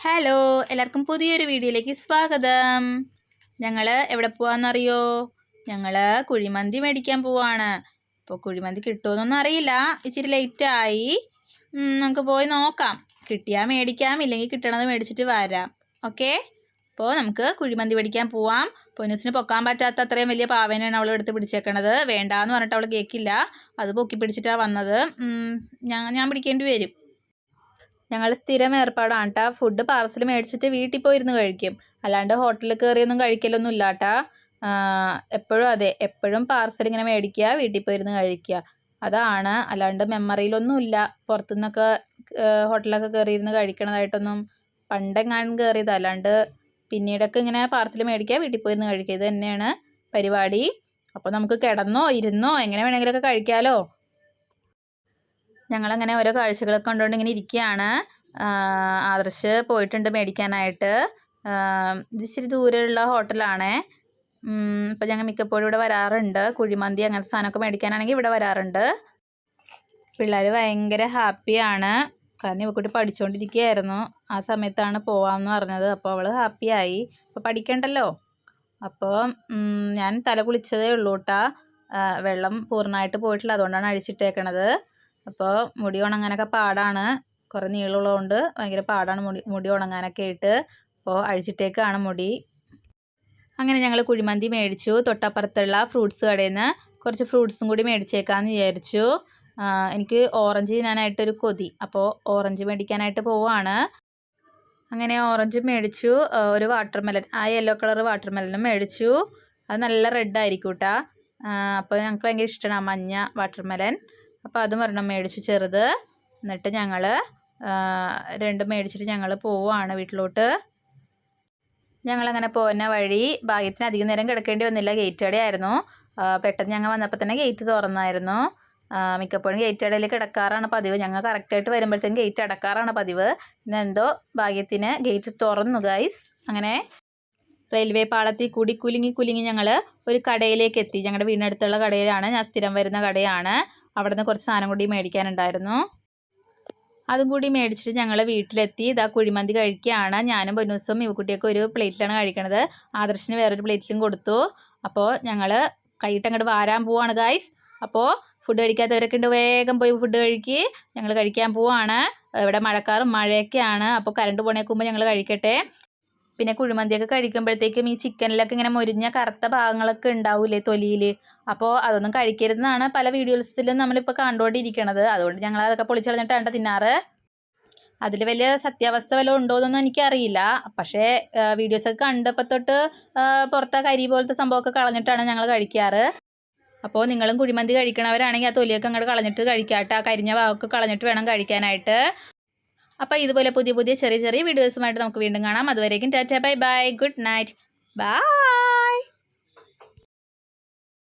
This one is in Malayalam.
ഹലോ, എല്ലാവർക്കും പുതിയൊരു വീഡിയോയിലേക്ക് സ്വാഗതം. ഞങ്ങൾ എവിടെ പോവാന്നറിയോ? ഞങ്ങൾ കുഴിമന്തി മേടിക്കാൻ പോവാണ്. അപ്പോൾ കുഴിമന്തി കിട്ടുമെന്നൊന്നും അറിയില്ല, ഇച്ചിരി ലേറ്റായി. നമുക്ക് പോയി നോക്കാം. കിട്ടിയാൽ മേടിക്കാം, ഇല്ലെങ്കിൽ കിട്ടണത് മേടിച്ചിട്ട് വരാം. ഓക്കെ, അപ്പോൾ നമുക്ക് കുഴിമന്തി മേടിക്കാൻ പോവാം. പൊന്നൂസിന് പൊക്കാൻ പറ്റാത്ത അത്രയും വലിയ പാവേനാണ് അവൾ എടുത്ത് പിടിച്ചേക്കണത്. വേണ്ടാന്ന് പറഞ്ഞിട്ട് അവൾ കേൾക്കില്ല, അത് പൊക്കി പിടിച്ചിട്ടാണ് വന്നത്. ഞാൻ പിടിക്കേണ്ടി വരും. ഞങ്ങൾ സ്ഥിരം ഏർപ്പാടാണ് കേട്ടോ. ഫുഡ് പാർസൽ മേടിച്ചിട്ട് വീട്ടിൽ പോയിരുന്ന് കഴിക്കും, അല്ലാണ്ട് ഹോട്ടലിൽ കയറിയൊന്നും കഴിക്കലൊന്നും ഇല്ല കേട്ടോ. എപ്പോഴും അതെ, എപ്പോഴും പാർസൽ ഇങ്ങനെ മേടിക്കുക, വീട്ടിൽ പോയിരുന്ന് കഴിക്കുക, അതാണ്. അല്ലാണ്ട് മെമ്മറിയിലൊന്നും ഇല്ല പുറത്തുനിന്നൊക്കെ ഹോട്ടലൊക്കെ കയറിയിരുന്ന് കഴിക്കണതായിട്ടൊന്നും. പണ്ടെങ്ങാനും കയറിയത്, അല്ലാണ്ട് പിന്നീടൊക്കെ ഇങ്ങനെ പാർസൽ മേടിക്കുക, വീട്ടിൽ പോയിരുന്ന് കഴിക്കുക, ഇത് തന്നെയാണ് പരിപാടി. അപ്പോൾ നമുക്ക് കിടന്നോ ഇരുന്നോ എങ്ങനെ വേണമെങ്കിലൊക്കെ കഴിക്കാമല്ലോ. ഞങ്ങളങ്ങനെ ഓരോ കാഴ്ചകളൊക്കെ കണ്ടുകൊണ്ട് ഇങ്ങനെ ഇരിക്കുകയാണ്. ആദർശ് പോയിട്ടുണ്ട് മേടിക്കാനായിട്ട്. ഇത് ഇച്ചിരി ദൂരെയുള്ള ഹോട്ടലാണേ. ഇപ്പം ഞങ്ങൾ മിക്കപ്പോഴും ഇവിടെ വരാറുണ്ട്. കുഴിമന്തി അങ്ങനത്തെ സാധനമൊക്കെ മേടിക്കാനാണെങ്കിൽ ഇവിടെ വരാറുണ്ട്. പിള്ളേർ ഭയങ്കര ഹാപ്പിയാണ്, കാരണം ഇവക്കുട്ടി പഠിച്ചുകൊണ്ടിരിക്കുകയായിരുന്നു. ആ സമയത്താണ് പോവാമെന്ന് പറഞ്ഞത്. അപ്പോൾ അവൾ ഹാപ്പിയായി. അപ്പോൾ പഠിക്കണ്ടല്ലോ. അപ്പോൾ ഞാൻ തല കുളിച്ചതേ ഉള്ളൂ കേട്ടോ. വെള്ളം പൂർണ്ണമായിട്ട് പോയിട്ടില്ല, അതുകൊണ്ടാണ് അഴിച്ചിട്ടേക്കണത്. അപ്പോൾ മുടി ഉണങ്ങാനൊക്കെ പാടാണ്, കുറേ നീളമുള്ളതുകൊണ്ട് ഭയങ്കര പാടാണ് മുടി ഉണങ്ങാനൊക്കെ ആയിട്ട്. അപ്പോൾ അഴിച്ചിട്ടേക്കാണ് മുടി. അങ്ങനെ ഞങ്ങൾ കുഴിമന്തി മേടിച്ചു. തൊട്ടപ്പുറത്തുള്ള ഫ്രൂട്ട്സ് കടയിൽ നിന്ന് കുറച്ച് ഫ്രൂട്ട്സും കൂടി മേടിച്ചേക്കാമെന്ന് വിചാരിച്ചു. എനിക്ക് ഓറഞ്ച് തിന്നാനായിട്ടൊരു കൊതി, അപ്പോൾ ഓറഞ്ച് മേടിക്കാനായിട്ട് പോവുകയാണ്. അങ്ങനെ ഓറഞ്ച് മേടിച്ചു. ഒരു വാട്ടർമെലൺ, ആ യെല്ലോ കളർ വാട്ടർമെലനും മേടിച്ചു. അത് നല്ല റെഡായിരിക്കും കേട്ടോ. അപ്പോൾ ഞങ്ങൾക്ക് ഭയങ്കര ഇഷ്ടമാണ് മഞ്ഞ വാട്ടർമെലൻ. അപ്പോൾ അതും ഒരെണ്ണം മേടിച്ചു, ചെറുത്. എന്നിട്ട് ഞങ്ങൾ രണ്ടും മേടിച്ചിട്ട് ഞങ്ങൾ പോവുകയാണ് വീട്ടിലോട്ട്. ഞങ്ങളങ്ങനെ പോകുന്ന വഴി ഭാഗ്യത്തിന് അധികം നേരം കിടക്കേണ്ടി വന്നില്ല, ഗേറ്റ് കടയായിരുന്നു. പെട്ടെന്ന് ഞങ്ങൾ വന്നപ്പോൾ തന്നെ ഗേറ്റ് തുറന്നായിരുന്നു. മിക്കപ്പോഴും ഗേറ്റ് കടയിൽ കിടക്കാറാണ് പതിവ്. ഞങ്ങൾ കറക്റ്റായിട്ട് വരുമ്പോഴത്തേക്കും ഗേറ്റ് അടക്കാറാണ് പതിവ്. ഇന്നെന്തോ ഭാഗ്യത്തിന് ഗേറ്റ് തുറന്നു ഗൈസ്. അങ്ങനെ റെയിൽവേ പാളത്തിൽ കൂടി കുലുങ്ങി ഞങ്ങൾ ഒരു കടയിലേക്ക് എത്തി. ഞങ്ങളുടെ വീടിനടുത്തുള്ള കടയിലാണ്, ഞാൻ സ്ഥിരം വരുന്ന കടയാണ്. അവിടെ നിന്ന് കുറച്ച് സാധനം കൂടി മേടിക്കാനുണ്ടായിരുന്നു, അതും കൂടി മേടിച്ചിട്ട് ഞങ്ങൾ വീട്ടിലെത്തി. ഇതാ കുഴിമന്തി കഴിക്കുകയാണ്. ഞാനും പൊന്നൂസും ഇവക്കുട്ടിയൊക്കെ ഒരു പ്ലേറ്റിലാണ് കഴിക്കണത്. ആദർശിന് വേറൊരു പ്ലേറ്റിലും കൊടുത്തു. അപ്പോൾ ഞങ്ങൾ കൈയിട്ട് അങ്ങോട്ട് വാരാൻ പോവാണ് ഗൈസ്. അപ്പോൾ ഫുഡ് കഴിക്കാത്തവരൊക്കെ ഉണ്ട്, വേഗം പോയി ഫുഡ് കഴിക്കുക. ഞങ്ങൾ കഴിക്കാൻ പോവാണ്. ഇവിടെ മഴയൊക്കെയാണ്, അപ്പോൾ കറണ്ട് പോണേക്കുമ്പോൾ ഞങ്ങൾ കഴിക്കട്ടെ. പിന്നെ കുഴിമന്തിയൊക്കെ കഴിക്കുമ്പോഴത്തേക്കും ഈ ചിക്കനിലൊക്കെ ഇങ്ങനെ മൊരിഞ്ഞ കറുത്ത ഭാഗങ്ങളൊക്കെ ഉണ്ടാവില്ലേ തൊലിയിൽ, അപ്പോൾ അതൊന്നും കഴിക്കരുതെന്നാണ് പല വീഡിയോസിലും നമ്മളിപ്പോൾ കണ്ടുകൊണ്ടിരിക്കണത്. അതുകൊണ്ട് ഞങ്ങൾ അതൊക്കെ പൊളിച്ചളഞ്ഞിട്ടാണ് തിന്നാറ്. അതിൽ വലിയ സത്യാവസ്ഥ വല്ലതും ഉണ്ടോയെന്നൊന്നും എനിക്കറിയില്ല. പക്ഷേ വീഡിയോസൊക്കെ കണ്ടപ്പോൾ തൊട്ട് പുറത്തെ കരി പോലത്തെ സംഭവമൊക്കെ കളഞ്ഞിട്ടാണ് ഞങ്ങൾ കഴിക്കാറ്. അപ്പോൾ നിങ്ങളും കുഴിമന്തി കഴിക്കണവരാണെങ്കിൽ ആ തൊലിയൊക്കെ അങ്ങോട്ട് കളഞ്ഞിട്ട് കഴിക്കാട്ടോ. ആ കരിഞ്ഞ ഭാഗമൊക്കെ കളഞ്ഞിട്ട് വേണം കഴിക്കാനായിട്ട്. അപ്പോൾ ഇതുപോലെ പുതിയ ചെറിയ വീഡിയോസുമായിട്ട് നമുക്ക് വീണ്ടും കാണാം. അതുവരേക്കും ടാറ്റാ, bye bye, good night, by.